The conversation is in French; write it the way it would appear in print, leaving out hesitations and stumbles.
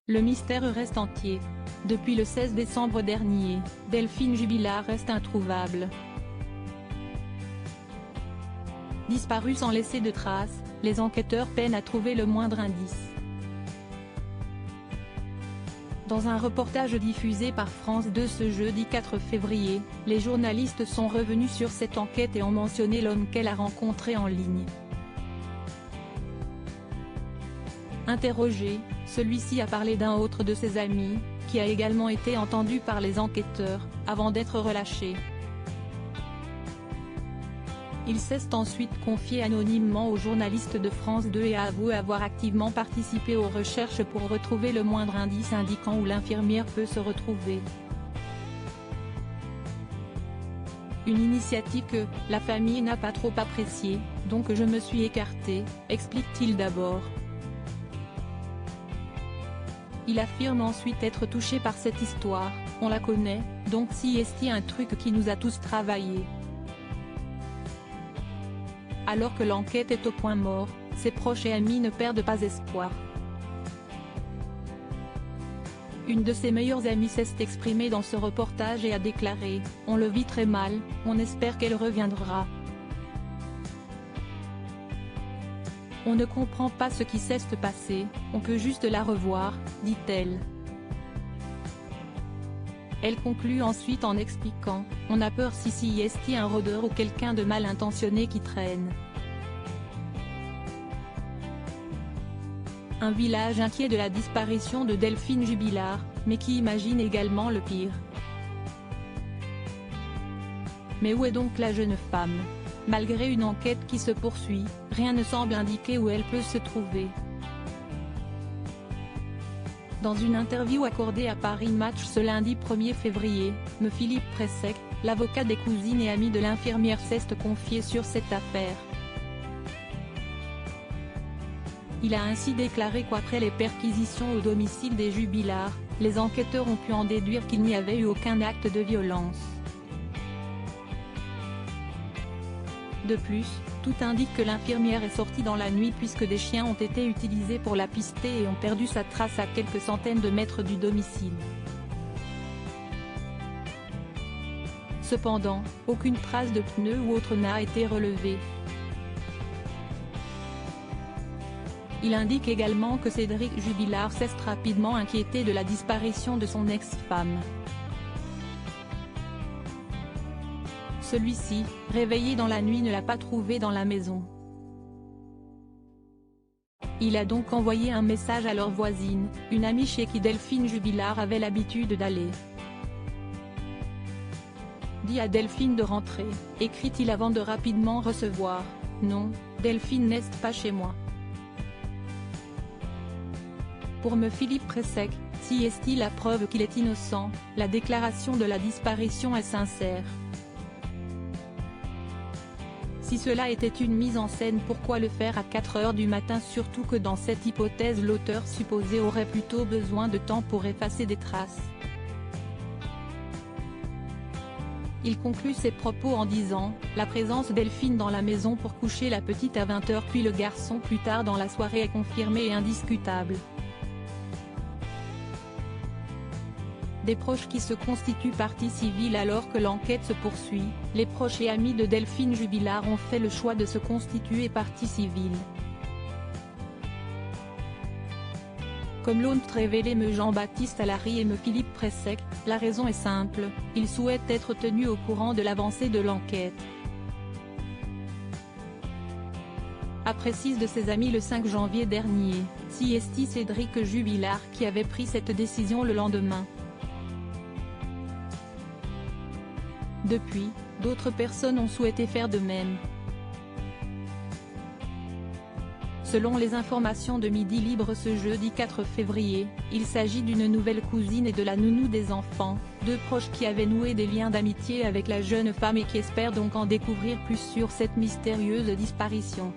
Le mystère reste entier. Depuis le 16 décembre dernier, Delphine Jubilard reste introuvable. Disparue sans laisser de traces, les enquêteurs peinent à trouver le moindre indice. Dans un reportage diffusé par France 2 ce jeudi 4 février, les journalistes sont revenus sur cette enquête et ont mentionné l'homme qu'elle a rencontré en ligne. Interrogé, celui-ci a parlé d'un autre de ses amis, qui a également été entendu par les enquêteurs, avant d'être relâché. Il s'est ensuite confié anonymement aux journalistes de France 2 et a avoué avoir activement participé aux recherches pour retrouver le moindre indice indiquant où l'infirmière peut se retrouver. Une initiative que la famille n'a pas trop appréciée, donc je me suis écarté, explique-t-il d'abord. Il affirme ensuite être touché par cette histoire, on la connaît, donc si est-il un truc qui nous a tous travaillé. Alors que l'enquête est au point mort, ses proches et amis ne perdent pas espoir. Une de ses meilleures amies s'est exprimée dans ce reportage et a déclaré « On le vit très mal, on espère qu'elle reviendra. On ne comprend pas ce qui s'est passé, on peut juste la revoir », dit-elle. Elle conclut ensuite en expliquant « On a peur si est un rôdeur ou quelqu'un de mal intentionné qui traîne. » Un village inquiet de la disparition de Delphine Jubilard, mais qui imagine également le pire. Mais où est donc la jeune femme ? Malgré une enquête qui se poursuit, rien ne semble indiquer où elle peut se trouver. Dans une interview accordée à Paris Match ce lundi 1er février, M. Philippe Pressec, l'avocat des cousines et ami de l'infirmière s'est confié sur cette affaire. Il a ainsi déclaré qu'après les perquisitions au domicile des Jubilard, les enquêteurs ont pu en déduire qu'il n'y avait eu aucun acte de violence. De plus, tout indique que l'infirmière est sortie dans la nuit puisque des chiens ont été utilisés pour la pister et ont perdu sa trace à quelques centaines de mètres du domicile. Cependant, aucune trace de pneus ou autre n'a été relevée. Il indique également que Cédric Jubilard s'est rapidement inquiété de la disparition de son ex-femme. Celui-ci, réveillé dans la nuit, ne l'a pas trouvée dans la maison. Il a donc envoyé un message à leur voisine, une amie chez qui Delphine Jubilard avait l'habitude d'aller. « Dis à Delphine de rentrer », écrit-il avant de rapidement recevoir « Non, Delphine n'est pas chez moi ». Pour M. Philippe Pressec, si est-il la preuve qu'il est innocent, la déclaration de la disparition est sincère. Si cela était une mise en scène, pourquoi le faire à 4 heures du matin, surtout que dans cette hypothèse l'auteur supposé aurait plutôt besoin de temps pour effacer des traces. Il conclut ses propos en disant « La présence Delphine dans la maison pour coucher la petite à 20h puis le garçon plus tard dans la soirée est confirmée et indiscutable. » Des proches qui se constituent partie civile alors que l'enquête se poursuit, les proches et amis de Delphine Jubilard ont fait le choix de se constituer partie civile. Comme l'ont révélé M. Jean-Baptiste Allary et M. Philippe Pressec, la raison est simple, ils souhaitent être tenus au courant de l'avancée de l'enquête. A précise de ses amis le 5 janvier dernier, si est Cédric Jubilard qui avait pris cette décision le lendemain. Depuis, d'autres personnes ont souhaité faire de même. Selon les informations de Midi Libre ce jeudi 4 février, il s'agit d'une nouvelle cousine et de la nounou des enfants, deux proches qui avaient noué des liens d'amitié avec la jeune femme et qui espèrent donc en découvrir plus sur cette mystérieuse disparition.